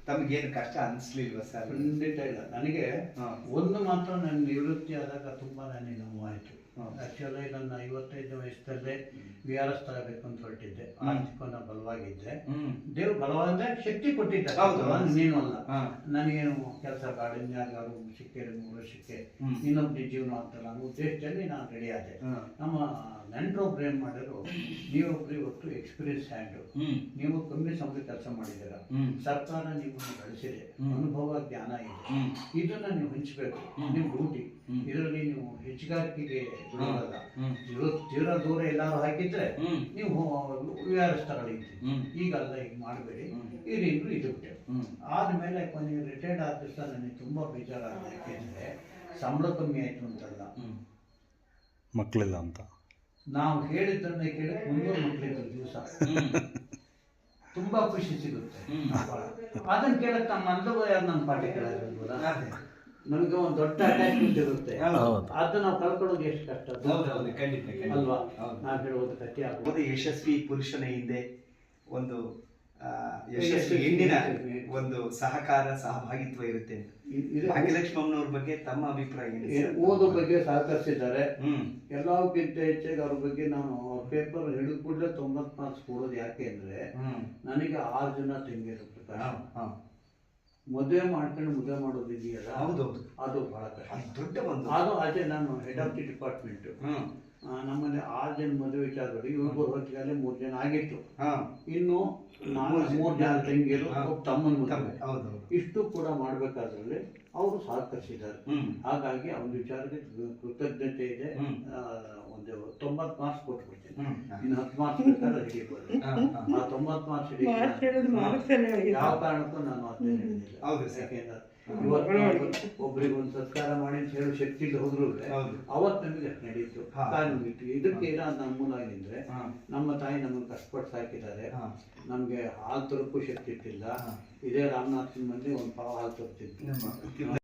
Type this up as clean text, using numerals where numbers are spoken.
ತಮಗೇನು ಕಷ್ಟ ಅನಿಸ್ಲಿಲ್ವಾ ಸರ್? ಖಂಡಿತ ಇಲ್ಲ. ನನಗೆ ಒಂದು ಮಾತ್ರ ನನ್ನ ನಿವೃತ್ತಿ ಆದಾಗ ತುಂಬಾ ನನಗೆ ನೋವಾಯಿತು. ಆ್ಯಕ್ಚುಲಿ ನನ್ನ 55 ವಯಸ್ಸಲ್ಲೇ VRS ತಗೋಬೇಕು ಅಂತ ಹೊರಟಿದ್ದೆ. ಆರ್ಥಿಕನ ಬಲವಾಗಿದ್ದೆ, ದೇವ್ರು ಬಲವಾದ ಶಕ್ತಿ ಕೊಟ್ಟಿದ್ದ, ನೀನು ಅಲ್ಲ. ನನಗೇನು ಕೆಲಸ ಗಾರ್ಡನ್ಯಾರು ಸಿಕ್ಕೆ 3 ವರ್ಷಕ್ಕೆ ಇನ್ನೊಬ್ಬ ಜೀವನ ಅಂತಲ್ಲ ಅನ್ನೋ ಉದ್ದೇಶದಲ್ಲಿ ನಾನು ರೆಡಿ ಆದೆ. ನಮ್ಮ ನೆಂಟರೊಬ್ರು ಏನು ಮಾಡಿದ್ರು, ನೀವೊಬ್ರು ಇವತ್ತು ಎಕ್ಸ್ಪೀರಿಯನ್ಸ್ ಹ್ಯಾಂಡು, ನೀವು ಕಮ್ಮಿ ಸಮಯ ಕೆಲಸ ಮಾಡಿದ್ದೀರ, ಸರ್ಕಾರ ನಿಮ್ಮನ್ನು ಬೆಳೆಸಿದೆ, ಅನುಭವ ಜ್ಞಾನ ಇದೆ, ಇದನ್ನ ನೀವು ಹಂಚಬೇಕು. ನೀವು ಡ್ಯೂಟಿ ಇದರಲ್ಲಿ ನೀವು ಹೆಚ್ಚುಗಾರಿಕೆಗೆ ಬಿಡೋದಲ್ಲ. ತೀರಾ ದೂರ ಎಲ್ಲಾರು ಹಾಕಿದ್ರೆ ನೀವು VRS ತಗೊಳ್ಳಿದ್ರಿ. ಈಗಲ್ಲ, ಈಗ ಮಾಡಬೇಡಿ, ಈ ರೀತಿ ಇದು ಬಿಟ್ಟೆ. ಆದ್ಮೇಲೆ ಕೊನೆಗೆ ರಿಟೈರ್ಡ್ ಆದ ದಿವಸ ನನಗೆ ತುಂಬಾ ಬೇಜಾರಾಗಿದೆ. ಯಾಕೆಂದ್ರೆ ಸಂಬಳ ಕಮ್ಮಿ ಆಯ್ತು ಅಂತಲ್ಲ, ಮಕ್ಕಳಿಲ್ಲ ಅಂತ ನಾವು ಹೇಳಿದ್ದನ್ನೇ ಕೇಳಿ 300 ಮಕ್ಕಳಿದ್ರು ದಿವಸ. ತುಂಬಾ ಖುಷಿ ಸಿಗುತ್ತೆ. ಅದನ್ನ ಕೇಳಕ್ ನಮ್ಮ ಅಂದವ ಯಾರು ನಮ್ಮ ಪಾಠ ಕೇಳೋದಿಲ್ವಲ್ಲ, ನಮಗೆ ಒಂದು ದೊಡ್ಡ ಅಟ್ಯಾಚ್ಮೆಂಟ್ ಇರುತ್ತೆ. ಅದು ನಾವು ಕಳ್ಕೊಳ್ಳೋದು ಎಷ್ಟು ಕಷ್ಟ ಅಲ್ವಾ? ನಾವು ಹೇಳುವುದು ಕಥೆ ಆಗೋದು. ಯಶಸ್ವಿ ಪುರುಷನ ಹಿಂದೆ ಒಂದು ಯಶಸ್ವಿ ಹೆಣ್ಣಿನ ಒಂದು ಸಹಭಾಗಿತ್ವ ಇರುತ್ತೆ. ಭಾಗ್ಯಲಕ್ಷ್ಮಮ್ಮನವ್ರ ಬಗ್ಗೆ ತಮ್ಮ ಅಭಿಪ್ರಾಯ ಏನು? ಓದೋ ಬಗ್ಗೆ ಸಹಕರಿಸಿದ್ದಾರೆ. ಎಲ್ಲಕ್ಕಿಂತ ಹೆಚ್ಚಾಗಿ ಅವ್ರ ಬಗ್ಗೆ ನಾನು ಪೇಪರ್ ಹಿಡಿದ ಕೂಡಲೇ 90 ಮಾರ್ಕ್ಸ್ ಕೊಡೋದು. ಯಾಕೆ ಅಂದ್ರೆ ನನಗೆ 6 ಜನ ತಂಗಿರು. ಮದುವೆ ಮಾಡ್ಕೊಂಡು ಮದುವೆ ಮಾಡೋದು ಇದೆಯಲ್ಲ, ಹೌದೌದು, ಅದು ಬಹಳ ಕಷ್ಟ, ದೊಡ್ಡ ಒಂದು. ಅದು ಅದೇ ನಾನು ಹೆಡ್ ಆಫ್ ದಿ ಡಿಪಾರ್ಟ್ಮೆಂಟ್. ನಮ್ಮಲ್ಲಿ 6 ಜನ ಮದುವೆ ವಿಚಾರಗಳು, ಇವ್ರಿಗೂ ಹೊತ್ತಿಗೆ 3 ಜನ ಆಗಿತ್ತು. ಇನ್ನು 3 ಜನ ತಂಗಿಯರು, ತಮ್ಮನ ಮದುವೆ, ಇಷ್ಟು ಕೂಡ ಮಾಡ್ಬೇಕಾದ್ರಲ್ಲಿ ಅವರು ಸಹಕರಿಸಿದ್ದಾರೆ. ಹಾಗಾಗಿ ಅವ್ರ ವಿಚಾರಕ್ಕೆ ಕೃತಜ್ಞತೆ ಇದೆ. ಒಂದು 90 ಮಾರ್ಕ್ಸ್ ಕೊಟ್ಬಿಡ್ತೀನಿ. ಇನ್ನು 10 ಮಾರ್ಕ್ಸ್ ಬೇಕಾದ್ರೆ ಹಿಡಿಯಬಹುದು. ಆ 90 ಮಾರ್ಕ್ಸ್ ಹಿಡಿಯ ಯಾವ ಕಾರಣಕ್ಕೂ ನಾನು ಅದನ್ನ ಹೇಳಿಲ್ಲ. ಯಾಕೆಂದ್ರೆ ಇವತ್ತು ಒಬ್ರಿಗೆ ಒಂದು ಸತ್ಕಾರ ಮಾಡಿ ಅಂತ ಹೇಳೋ ಶಕ್ತಿ ಇಲ್ಲ ಹೋದ್ರು ಅವತ್ತು ನಮಗೆ ನಡೀತು, ಕಾನೂನು ಇತ್ತು. ಇದಕ್ಕೆ ಏನಾದ್ರು ಮೂಲ ಆಗಿದ್ರೆ, ನಮ್ಮ ತಾಯಿ ನಮ್ಮನ್ನು ಕಷ್ಟಪಟ್ಟು ಸಾಕಿದ್ದಾರೆ. ನಮ್ಗೆ ಹಾಲು ತರಕ್ಕೂ ಶಕ್ತಿ ಇಟ್ಟಿಲ್ಲ. ಇದೇ ರಾಮನಾಥನ್ ಮಂದಿ ಒಂದು ಪಾವ ಹಾಲು ತರ್ತಿತ್ತು.